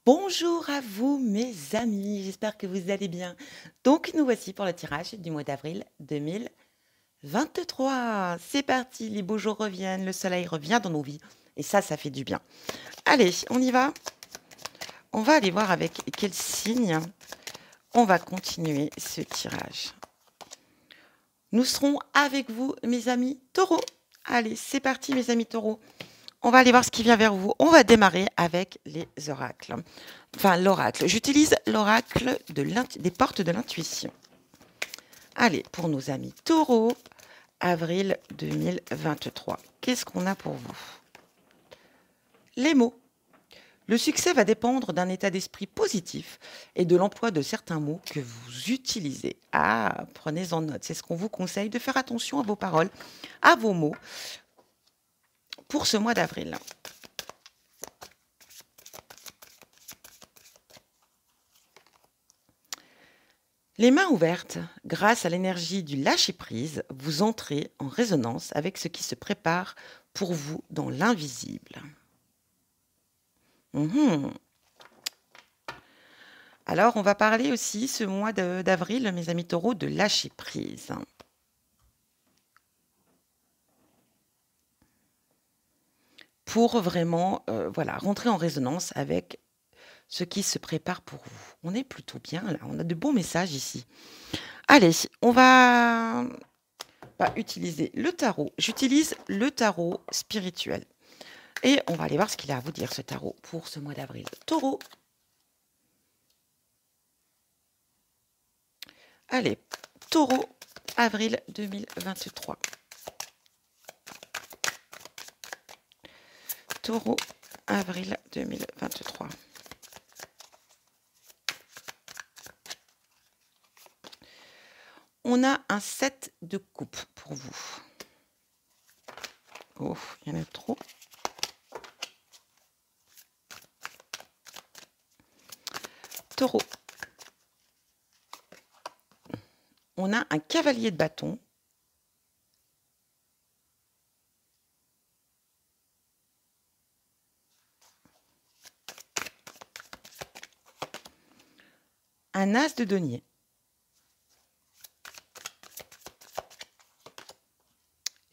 Bonjour à vous mes amis, j'espère que vous allez bien. Donc nous voici pour le tirage du mois d'avril 2023. C'est parti, les beaux jours reviennent, le soleil revient dans nos vies et ça fait du bien. Allez, on y va. On va aller voir avec quel signe on va continuer ce tirage. Nous serons avec vous mes amis taureaux. Allez, c'est parti mes amis taureaux. On va aller voir ce qui vient vers vous. On va démarrer avec les oracles. Enfin, l'oracle. J'utilise l'oracle des portes de l'intuition. Allez, pour nos amis taureaux, avril 2023. Qu'est-ce qu'on a pour vous? Les mots. Le succès va dépendre d'un état d'esprit positif et de l'emploi de certains mots que vous utilisez. Ah, prenez en note. C'est ce qu'on vous conseille, de faire attention à vos paroles, à vos mots pour ce mois d'avril. Les mains ouvertes, grâce à l'énergie du lâcher-prise, vous entrez en résonance avec ce qui se prépare pour vous dans l'invisible. Alors, on va parler aussi ce mois d'avril, mes amis taureaux, de lâcher-prise. Pour vraiment voilà, rentrer en résonance avec ce qui se prépare pour vous. On est plutôt bien là, on a de bons messages ici. Allez, on va utiliser le tarot. J'utilise le tarot spirituel. Et on va aller voir ce qu'il a à vous dire, ce tarot, pour ce mois d'avril. Taureau. Allez, taureau, avril 2023. Taureau, avril 2023. On a un 7 de coupe pour vous. Oh, il y en a trop. Taureau. On a un cavalier de bâton. Un as de denier.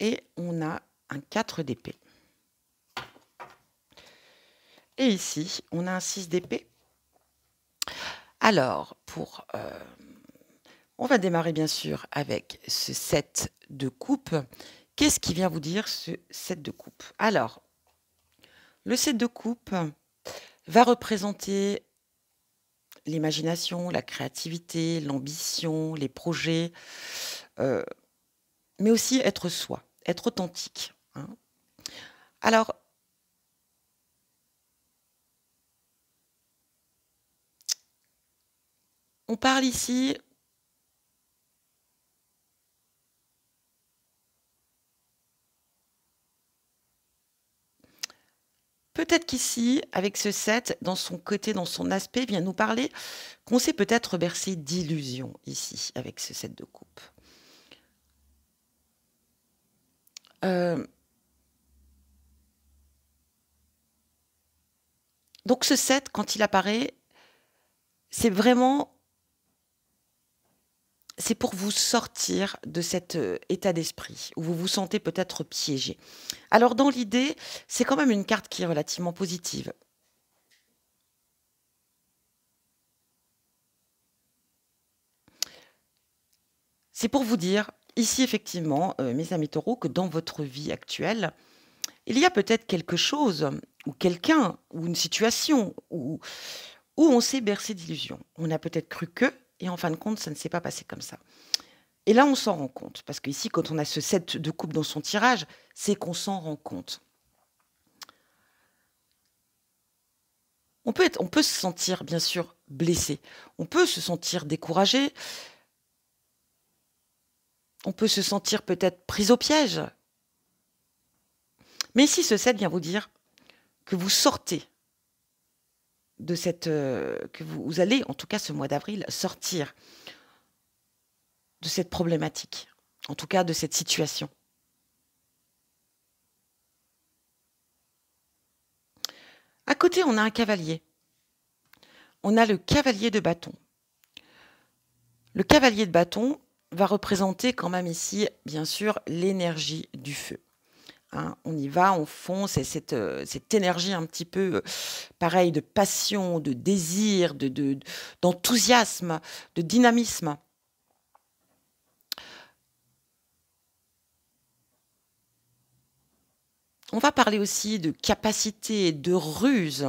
Et on a un 4 d'épée. Et ici, on a un 6 d'épée. Alors, on va démarrer bien sûr avec ce 7 de coupe. Qu'est-ce qui vient vous dire ce 7 de coupe? Alors, le 7 de coupe va représenter l'imagination, la créativité, l'ambition, les projets, mais aussi être soi, être authentique. Hein. Alors, on parle ici peut-être qu'ici, avec ce 7, dans son côté, dans son aspect, vient nous parler qu'on s'est peut-être bercé d'illusions ici, avec ce 7 de coupe. Donc ce 7, quand il apparaît, c'est pour vous sortir de cet état d'esprit où vous vous sentez peut-être piégé. Alors dans l'idée, c'est quand même une carte qui est relativement positive. C'est pour vous dire, ici effectivement, mes amis taureaux, que dans votre vie actuelle, il y a peut-être quelque chose, ou quelqu'un, ou une situation, où on s'est bercé d'illusions. On a peut-être cru que, et en fin de compte, ça ne s'est pas passé comme ça. Et là, on s'en rend compte, parce qu'ici, quand on a ce 7 de coupe dans son tirage, c'est qu'on s'en rend compte. On peut se sentir, bien sûr, blessé. On peut se sentir découragé. On peut se sentir peut-être pris au piège. Mais ici, ce 7 vient vous dire que vous sortez de que vous allez, en tout cas ce mois d'avril, sortir de cette problématique, en tout cas de cette situation. À côté, on a un cavalier. on a le cavalier de bâton. Le cavalier de bâton va représenter quand même ici, bien sûr, l'énergie du feu. Hein, on y va, on fonce, et cette énergie un petit peu, pareil, de passion, de désir, d'enthousiasme, de dynamisme. On va parler aussi de capacité, de ruse.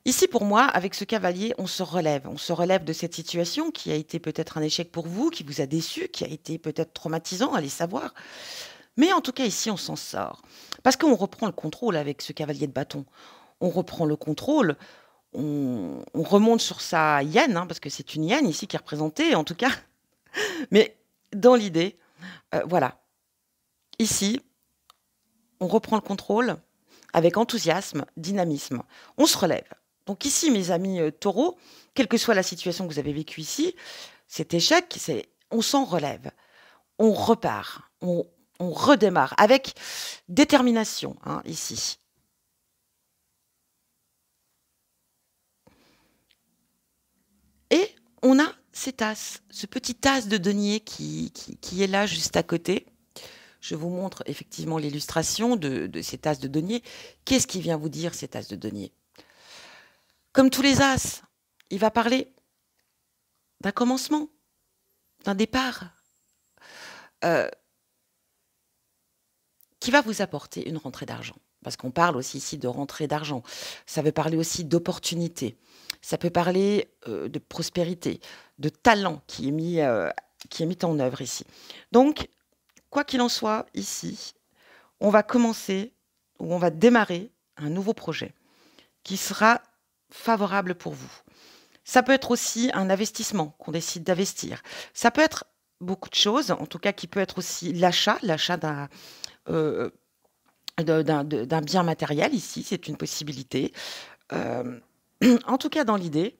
Ici, pour moi, avec ce cavalier, on se relève. On se relève de cette situation qui a été peut-être un échec pour vous, qui vous a déçu, qui a été peut-être traumatisant, allez savoir. Mais en tout cas, ici, on s'en sort. Parce qu'on reprend le contrôle avec ce cavalier de bâton. On reprend le contrôle, on remonte sur sa hyène, hein, parce que c'est une hyène ici qui est représentée, en tout cas. Mais dans l'idée, voilà. Ici, on reprend le contrôle avec enthousiasme, dynamisme. On se relève. Donc ici, mes amis taureaux, quelle que soit la situation que vous avez vécue ici, cet échec, on s'en relève. On repart. On redémarre avec détermination, hein, ici. Et on a cet as, ce petit as de denier qui est là juste à côté. Je vous montre effectivement l'illustration de cet as de denier. Qu'est-ce qui vient vous dire cet as de denier? Comme tous les as, il va parler d'un commencement, d'un départ, qui va vous apporter une rentrée d'argent. Parce qu'on parle aussi ici de rentrée d'argent. Ça veut parler aussi d'opportunité. Ça peut parler de prospérité, de talent qui est mis en œuvre ici. Donc, quoi qu'il en soit, ici, on va commencer ou on va démarrer un nouveau projet qui sera favorable pour vous. Ça peut être aussi un investissement qu'on décide d'investir. Ça peut être beaucoup de choses, en tout cas qui peut être aussi l'achat d'un bien matériel ici, c'est une possibilité. En tout cas, dans l'idée,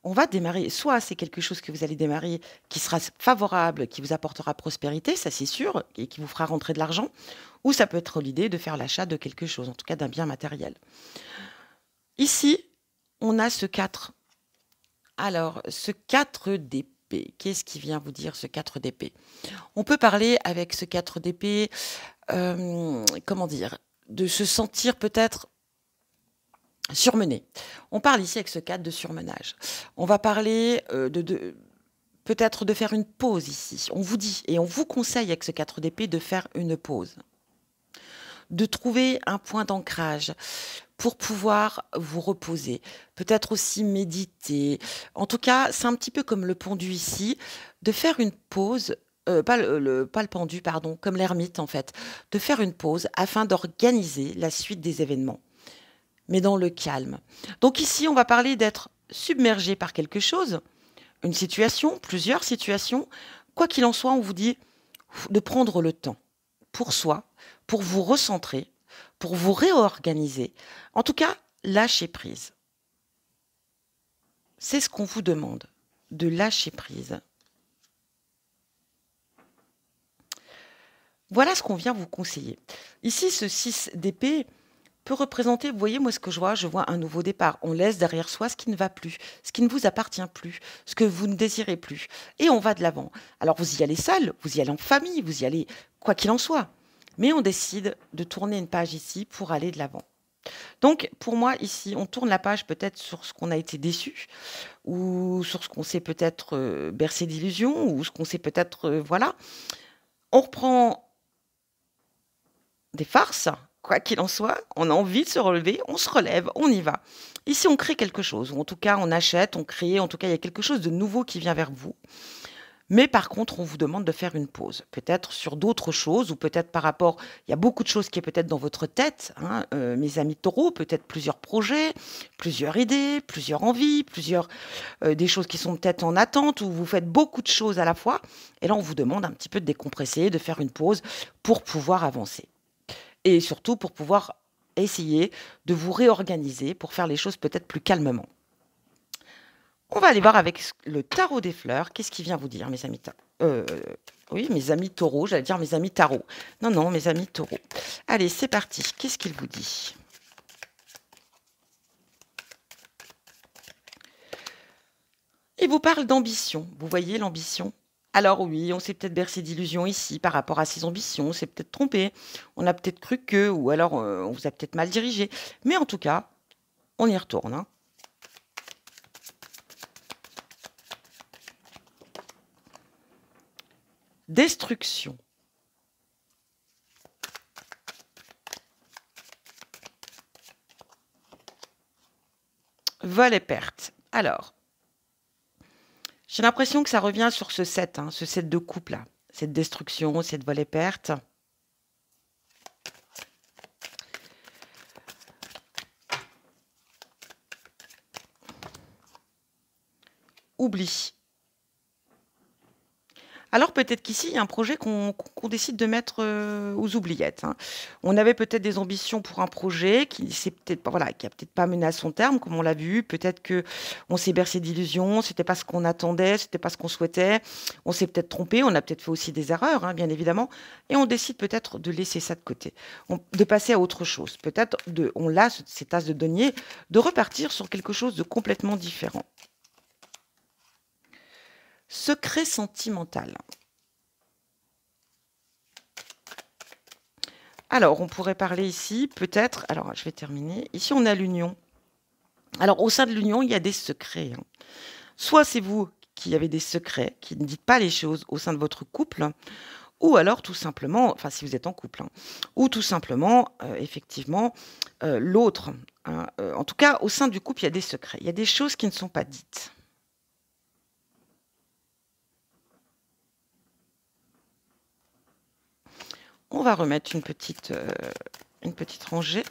on va démarrer, soit c'est quelque chose que vous allez démarrer qui sera favorable, qui vous apportera prospérité, ça c'est sûr, et qui vous fera rentrer de l'argent, ou ça peut être l'idée de faire l'achat de quelque chose, en tout cas d'un bien matériel. Ici, on a ce 4. Alors, ce 4 d'épée, qu'est-ce qui vient vous dire ce 4 d'épée? On peut parler avec ce 4 d'épée, comment dire, de se sentir peut-être surmené. On parle ici avec ce 4 de surmenage. On va parler peut-être de faire une pause ici. On vous dit et on vous conseille avec ce 4 d'épée de faire une pause. De trouver un point d'ancrage pour pouvoir vous reposer. Peut-être aussi méditer. En tout cas, c'est un petit peu comme le pendu ici, de faire une pause. Pas le pendu, pardon, comme l'ermite en fait, de faire une pause afin d'organiser la suite des événements, mais dans le calme. Donc ici, on va parler d'être submergé par quelque chose, une situation, plusieurs situations. Quoi qu'il en soit, on vous dit de prendre le temps pour soi, pour vous recentrer, pour vous réorganiser. En tout cas, lâcher prise. C'est ce qu'on vous demande, de lâcher prise. Voilà ce qu'on vient vous conseiller. Ici, ce 6 d'épée peut représenter, vous voyez, moi ce que je vois un nouveau départ. On laisse derrière soi ce qui ne va plus, ce qui ne vous appartient plus, ce que vous ne désirez plus. Et on va de l'avant. Alors vous y allez seul, vous y allez en famille, vous y allez quoi qu'il en soit. Mais on décide de tourner une page ici pour aller de l'avant. Donc pour moi ici, on tourne la page peut-être sur ce qu'on a été déçu, ou sur ce qu'on s'est peut-être bercé d'illusions, ou ce qu'on s'est peut-être... voilà. On reprend des farces, quoi qu'il en soit, on a envie de se relever, on se relève, on y va. Ici, on crée quelque chose, ou en tout cas, on achète, on crée, en tout cas, il y a quelque chose de nouveau qui vient vers vous. Mais par contre, on vous demande de faire une pause, peut-être sur d'autres choses, ou peut-être par rapport, il y a beaucoup de choses qui est peut-être dans votre tête, hein, mes amis taureaux, peut-être plusieurs projets, plusieurs idées, plusieurs envies, des choses qui sont peut-être en attente, ou vous faites beaucoup de choses à la fois. Et là, on vous demande un petit peu de décompresser, de faire une pause pour pouvoir avancer. Et surtout pour pouvoir essayer de vous réorganiser pour faire les choses peut-être plus calmement. On va aller voir avec le tarot des fleurs. Qu'est-ce qui vient vous dire, mes amis oui, mes amis taureaux, j'allais dire mes amis tarots. Non, non, mes amis taureaux. Allez, c'est parti. Qu'est-ce qu'il vous dit? Il vous parle d'ambition. Vous voyez l'ambition? Alors oui, on s'est peut-être bercé d'illusions ici par rapport à ses ambitions, on s'est peut-être trompé, on a peut-être cru que, ou alors on vous a peut-être mal dirigé. Mais en tout cas, on y retourne, hein. Destruction. Vol et perte. Alors, j'ai l'impression que ça revient sur ce 7, hein, ce 7 de coupe là. Cette destruction, cette vol et perte. Oubli. Alors peut-être qu'ici, il y a un projet qu'on décide de mettre aux oubliettes, hein. On avait peut-être des ambitions pour un projet qui s'est peut-être pas, voilà, qui a peut-être pas mené à son terme, comme on l'a vu. Peut-être que on s'est bercé d'illusions, c'était pas ce qu'on attendait, c'était pas ce qu'on souhaitait. On s'est peut-être trompé, on a peut-être fait aussi des erreurs, hein, bien évidemment, et on décide peut-être de laisser ça de côté, de passer à autre chose. Peut-être on l'a cet as de denier, de repartir sur quelque chose de complètement différent. Secret sentimental. Alors, on pourrait parler ici, peut-être, alors je vais terminer. Ici, on a l'union. Alors, au sein de l'union, il y a des secrets, hein. Soit c'est vous qui avez des secrets, qui ne dites pas les choses au sein de votre couple, ou alors tout simplement, enfin si vous êtes en couple, hein, ou tout simplement, effectivement, l'autre, hein, en tout cas, au sein du couple, il y a des secrets. Il y a des choses qui ne sont pas dites. On va remettre une petite rangée.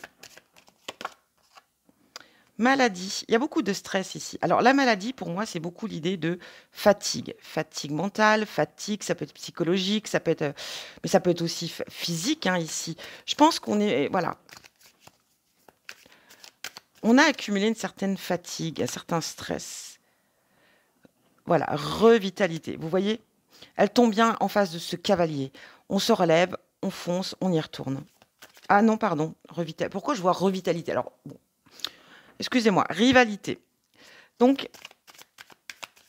Maladie. Il y a beaucoup de stress ici. Alors, la maladie, pour moi, c'est beaucoup l'idée de fatigue. Fatigue mentale, fatigue, ça peut être psychologique, ça peut être, mais ça peut être aussi physique, hein, ici. Je pense qu'on est, voilà. On a accumulé une certaine fatigue, un certain stress. Voilà, revitalité. Vous voyez? Elle tombe bien en face de ce cavalier. On se relève, on fonce, on y retourne. Ah non, pardon, pourquoi je vois revitalité? Alors, bon, excusez-moi, rivalité. Donc,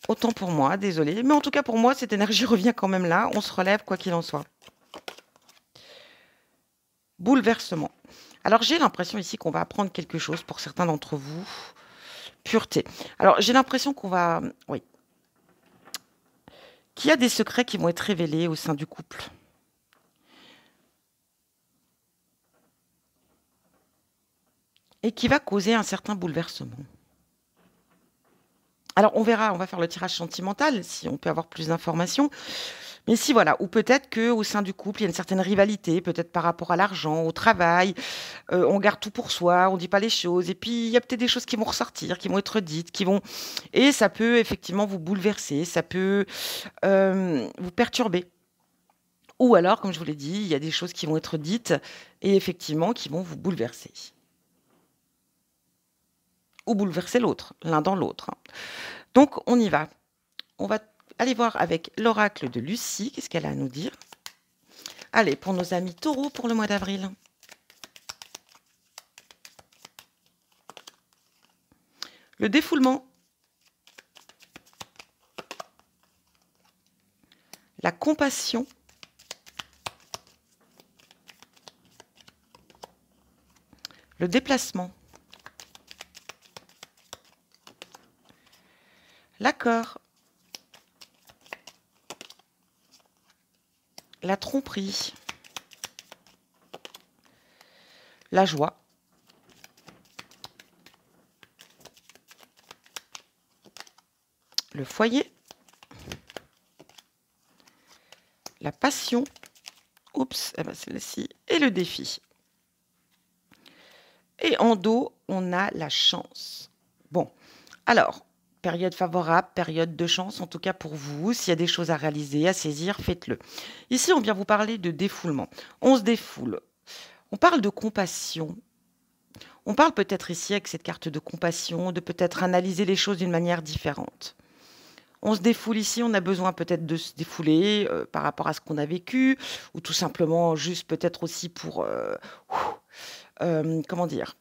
autant pour moi, désolé. Mais en tout cas, pour moi, cette énergie revient quand même là. On se relève, quoi qu'il en soit. Bouleversement. Alors, j'ai l'impression ici qu'on va apprendre quelque chose pour certains d'entre vous. Pureté. Alors, j'ai l'impression qu'on va... Oui. Qu'il y a des secrets qui vont être révélés au sein du couple. Et qui va causer un certain bouleversement. Alors, on verra, on va faire le tirage sentimental, si on peut avoir plus d'informations. Mais si, voilà, ou peut-être qu'au sein du couple, il y a une certaine rivalité, peut-être par rapport à l'argent, au travail. On garde tout pour soi, on ne dit pas les choses. Et puis, il y a peut-être des choses qui vont ressortir, qui vont être dites, qui vont... Et ça peut effectivement vous bouleverser, ça peut vous perturber. Ou alors, comme je vous l'ai dit, il y a des choses qui vont être dites et effectivement qui vont vous bouleverser. Ou bouleverser l'autre, l'un dans l'autre, hein. Donc, on y va. On va aller voir avec l'oracle de Lucie. Qu'est-ce qu'elle a à nous dire? Allez, pour nos amis taureaux pour le mois d'avril. Le défoulement. La compassion. Le déplacement. L'accord. La tromperie. La joie. Le foyer. La passion. Oups, eh ben celle-ci. Et le défi. Et en dos, on a la chance. Bon, alors, période favorable, période de chance, en tout cas pour vous. S'il y a des choses à réaliser, à saisir, faites-le. Ici, on vient vous parler de défoulement. On se défoule. On parle de compassion. On parle peut-être ici, avec cette carte de compassion, de peut-être analyser les choses d'une manière différente. On se défoule ici, on a besoin peut-être de se défouler par rapport à ce qu'on a vécu, ou tout simplement juste peut-être aussi pour, comment dire,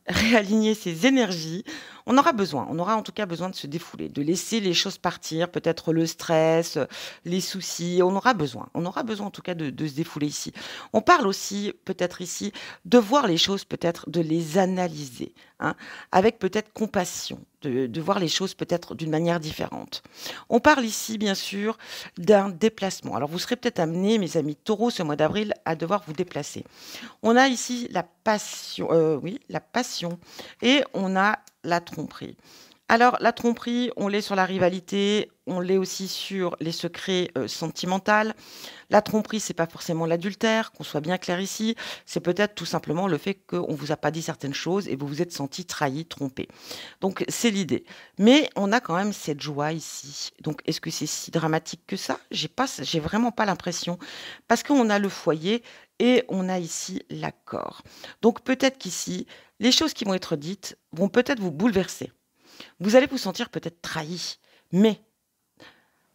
réaligner ses énergies. On aura besoin, on aura en tout cas besoin de se défouler, de laisser les choses partir, peut-être le stress, les soucis, on aura besoin en tout cas de se défouler ici. On parle aussi peut-être ici de voir les choses, peut-être de les analyser, hein, avec peut-être compassion, de voir les choses peut-être d'une manière différente. On parle ici bien sûr d'un déplacement. Alors vous serez peut-être amenés, mes amis taureaux, ce mois d'avril, à devoir vous déplacer. On a ici la passion, oui, la passion, et on a la tromperie. Alors, la tromperie, on l'est sur la rivalité, on l'est aussi sur les secrets sentimentaux. La tromperie, c'est pas forcément l'adultère, qu'on soit bien clair ici. C'est peut-être tout simplement le fait qu'on vous a pas dit certaines choses et vous vous êtes senti trahi, trompé. Donc, c'est l'idée. Mais on a quand même cette joie ici. Donc, est-ce que c'est si dramatique que ça? J'ai vraiment pas l'impression. Parce qu'on a le foyer et on a ici l'accord. Donc, peut-être qu'ici, les choses qui vont être dites vont peut-être vous bouleverser. Vous allez vous sentir peut-être trahi, mais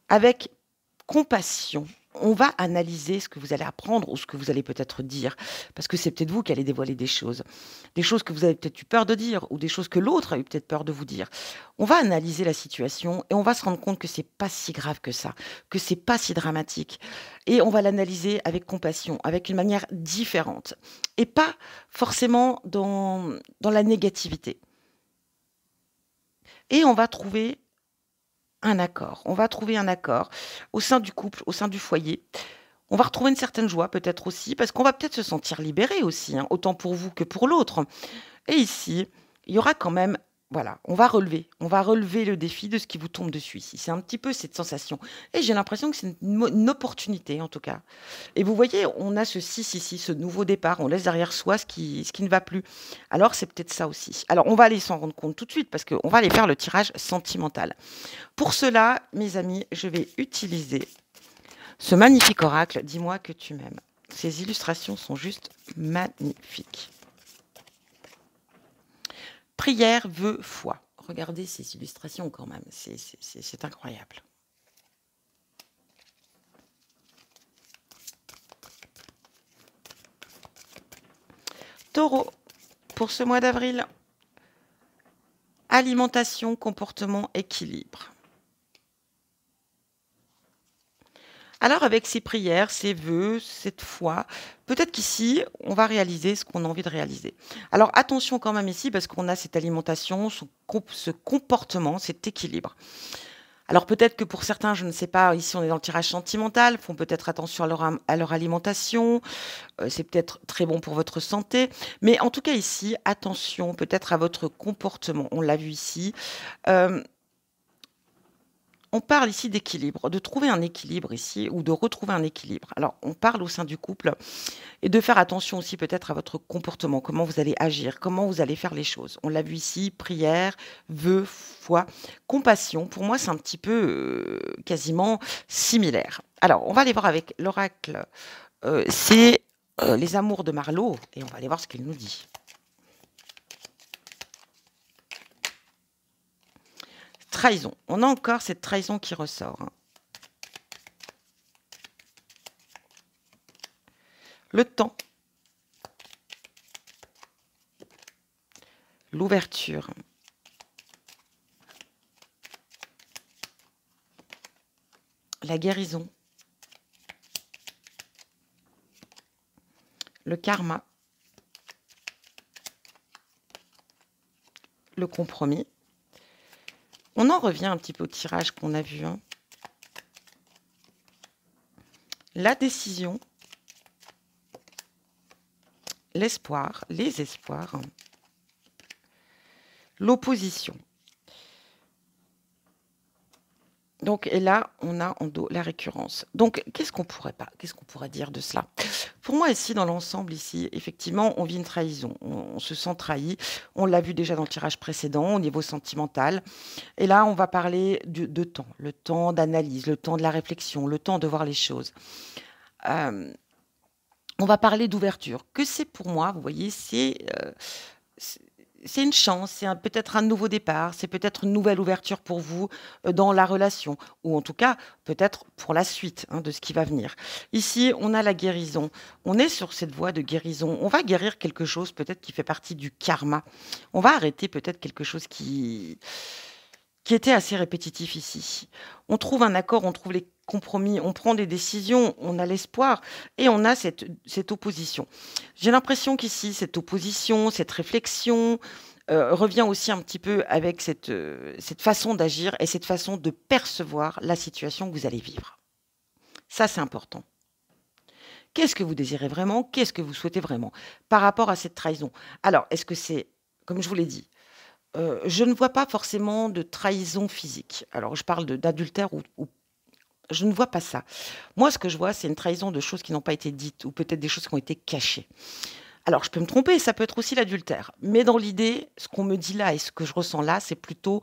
avec compassion, on va analyser ce que vous allez apprendre ou ce que vous allez peut-être dire, parce que c'est peut-être vous qui allez dévoiler des choses que vous avez peut-être eu peur de dire ou des choses que l'autre a eu peut-être peur de vous dire. On va analyser la situation et on va se rendre compte que c'est pas si grave que ça, que c'est pas si dramatique, et on va l'analyser avec compassion, avec une manière différente et pas forcément dans la négativité. Et on va trouver un accord. On va trouver un accord au sein du couple, au sein du foyer. On va retrouver une certaine joie peut-être aussi, parce qu'on va peut-être se sentir libéré aussi, hein, autant pour vous que pour l'autre. Et ici, il y aura quand même, voilà, on va relever le défi de ce qui vous tombe dessus ici. C'est un petit peu cette sensation. Et j'ai l'impression que c'est une opportunité en tout cas. Et vous voyez, on a ce 6 ici, ce nouveau départ. On laisse derrière soi ce qui ne va plus. Alors c'est peut-être ça aussi. Alors on va aller s'en rendre compte tout de suite parce qu'on va aller faire le tirage sentimental. Pour cela, mes amis, je vais utiliser ce magnifique oracle. Dis-moi que tu m'aimes. Ces illustrations sont juste magnifiques. Prière, vœu, foi. Regardez ces illustrations quand même, c'est incroyable. Taureau, pour ce mois d'avril, alimentation, comportement, équilibre. Alors avec ces prières, ces vœux, cette foi, peut-être qu'ici, on va réaliser ce qu'on a envie de réaliser. Alors attention quand même ici, parce qu'on a cette alimentation, ce comportement, cet équilibre. Alors peut-être que pour certains, je ne sais pas, ici on est dans le tirage sentimental, font peut-être attention à leur alimentation, c'est peut-être très bon pour votre santé, mais en tout cas ici, attention peut-être à votre comportement. On l'a vu ici. On parle ici d'équilibre, de trouver un équilibre ici ou de retrouver un équilibre. Alors, on parle au sein du couple et de faire attention aussi peut-être à votre comportement, comment vous allez agir, comment vous allez faire les choses. On l'a vu ici, prière, vœux, foi, compassion. Pour moi, c'est un petit peu quasiment similaire. Alors, on va aller voir avec l'oracle. C'est les amours de Marlowe et on va aller voir ce qu'il nous dit. Trahison. On a encore cette trahison qui ressort. Le temps. L'ouverture. La guérison. Le karma. Le compromis. On en revient un petit peu au tirage qu'on a vu. Hein. La décision, l'espoir, les espoirs, l'opposition. Donc, et là, on a en dos la récurrence. Donc, qu'est-ce qu'on pourrait dire de cela? Pour moi, ici, dans l'ensemble, ici, effectivement, on vit une trahison. On se sent trahi. On l'a vu déjà dans le tirage précédent, au niveau sentimental. Et là, on va parler de temps, le temps d'analyse, le temps de la réflexion, le temps de voir les choses. On va parler d'ouverture. Que c'est pour moi, vous voyez, c'est une chance, c'est peut-être un nouveau départ, c'est peut-être une nouvelle ouverture pour vous dans la relation, ou en tout cas peut-être pour la suite hein, de ce qui va venir. Ici, on a la guérison. On est sur cette voie de guérison. On va guérir quelque chose peut-être qui fait partie du karma. On va arrêter peut-être quelque chose qui était assez répétitif ici. On trouve un accord, on trouve les compromis, on prend des décisions, on a l'espoir et on a cette opposition. J'ai l'impression qu'ici, cette opposition, cette réflexion revient aussi un petit peu avec cette façon d'agir et cette façon de percevoir la situation que vous allez vivre. Ça, c'est important. Qu'est-ce que vous désirez vraiment? Qu'est-ce que vous souhaitez vraiment par rapport à cette trahison? Alors, est-ce que c'est, comme je vous l'ai dit, je ne vois pas forcément de trahison physique. Alors je parle d'adultère ou je ne vois pas ça. Moi, ce que je vois, c'est une trahison de choses qui n'ont pas été dites ou peut-être des choses qui ont été cachées. Alors je peux me tromper, ça peut être aussi l'adultère. Mais dans l'idée, ce qu'on me dit là et ce que je ressens là, c'est plutôt,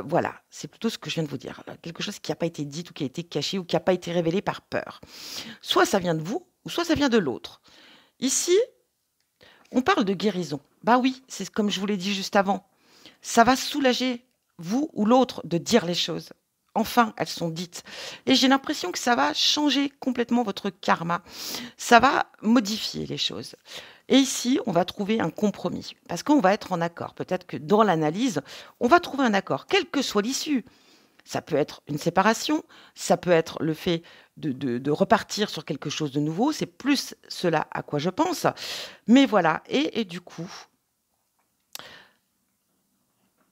voilà, c'est plutôt ce que je viens de vous dire. Quelque chose qui n'a pas été dit ou qui a été caché ou qui n'a pas été révélé par peur. Soit ça vient de vous ou soit ça vient de l'autre. Ici, on parle de guérison. Bah oui, c'est comme je vous l'ai dit juste avant. Ça va soulager vous ou l'autre de dire les choses. Enfin, elles sont dites. Et j'ai l'impression que ça va changer complètement votre karma. Ça va modifier les choses. Et ici, on va trouver un compromis. Parce qu'on va être en accord. Peut-être que dans l'analyse, on va trouver un accord, quelle que soit l'issue. Ça peut être une séparation, ça peut être le fait de repartir sur quelque chose de nouveau. C'est plus cela à quoi je pense. Mais voilà. Et du coup,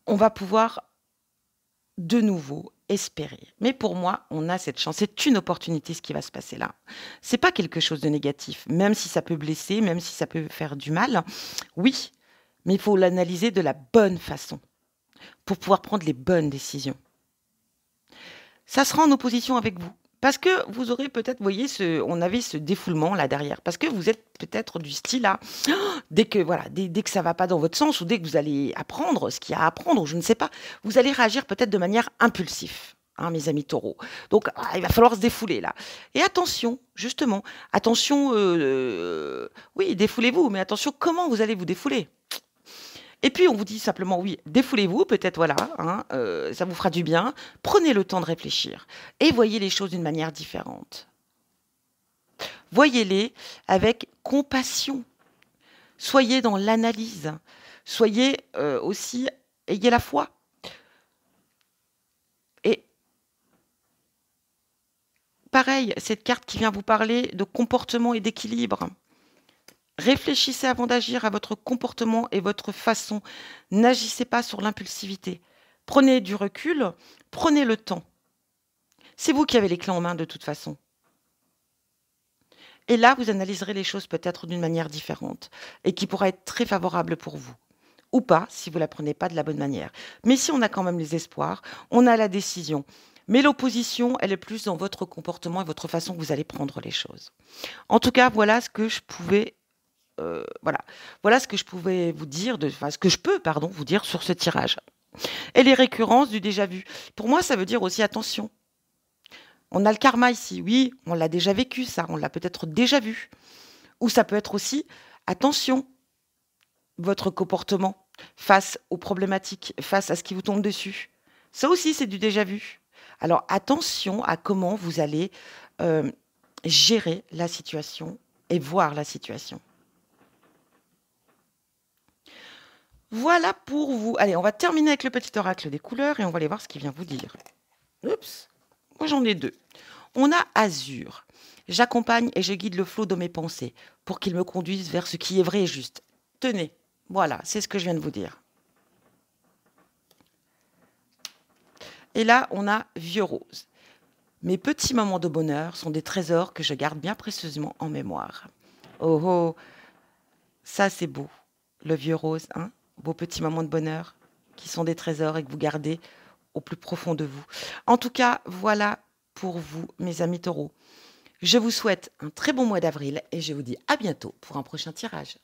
on va pouvoir de nouveau espérer. Mais pour moi, on a cette chance. C'est une opportunité ce qui va se passer là. C'est pas quelque chose de négatif, même si ça peut blesser, même si ça peut faire du mal. Oui, mais il faut l'analyser de la bonne façon pour pouvoir prendre les bonnes décisions. Ça sera en opposition avec vous. Parce que vous aurez peut-être, vous voyez, on avait ce défoulement là derrière. Parce que vous êtes peut-être du style là, dès que voilà, dès que ça va pas dans votre sens ou dès que vous allez apprendre ce qu'il y a à apprendre, ou je ne sais pas, vous allez réagir peut-être de manière impulsive, hein, mes amis taureaux. Donc il va falloir se défouler là. Et attention, justement, attention, oui, défoulez-vous, mais attention, comment vous allez vous défouler? Et puis on vous dit simplement oui, défoulez-vous, peut-être voilà, hein, ça vous fera du bien. Prenez le temps de réfléchir et voyez les choses d'une manière différente. Voyez-les avec compassion. Soyez dans l'analyse. Soyez aussi, ayez la foi. Et pareil, cette carte qui vient vous parler de comportement et d'équilibre. Réfléchissez avant d'agir à votre comportement et votre façon. N'agissez pas sur l'impulsivité. Prenez du recul, prenez le temps. C'est vous qui avez les clés en main de toute façon. Et là, vous analyserez les choses peut-être d'une manière différente et qui pourra être très favorable pour vous. Ou pas, si vous ne la prenez pas de la bonne manière. Mais si on a quand même les espoirs, on a la décision. Mais l'opposition, elle est plus dans votre comportement et votre façon que vous allez prendre les choses. En tout cas, voilà ce que je pouvais voilà ce que je pouvais vous dire, ce que je peux, pardon, vous dire sur ce tirage. Et les récurrences du déjà vu. Pour moi, ça veut dire aussi attention. On a le karma ici, oui, on l'a déjà vécu, ça, on l'a peut-être déjà vu. Ou ça peut être aussi attention, votre comportement face aux problématiques, face à ce qui vous tombe dessus. Ça aussi, c'est du déjà vu. Alors attention à comment vous allez gérer la situation et voir la situation. Voilà pour vous. Allez, on va terminer avec le petit oracle des couleurs et on va aller voir ce qu'il vient vous dire. Oups, moi j'en ai deux. On a Azur. J'accompagne et je guide le flot de mes pensées pour qu'il me conduise vers ce qui est vrai et juste. Tenez, voilà, c'est ce que je viens de vous dire. Et là, on a Vieux Rose. Mes petits moments de bonheur sont des trésors que je garde bien précieusement en mémoire. Oh oh, ça c'est beau, le Vieux Rose, hein? Vos petits moments de bonheur qui sont des trésors et que vous gardez au plus profond de vous. En tout cas, voilà pour vous, mes amis taureaux. Je vous souhaite un très bon mois d'avril et je vous dis à bientôt pour un prochain tirage.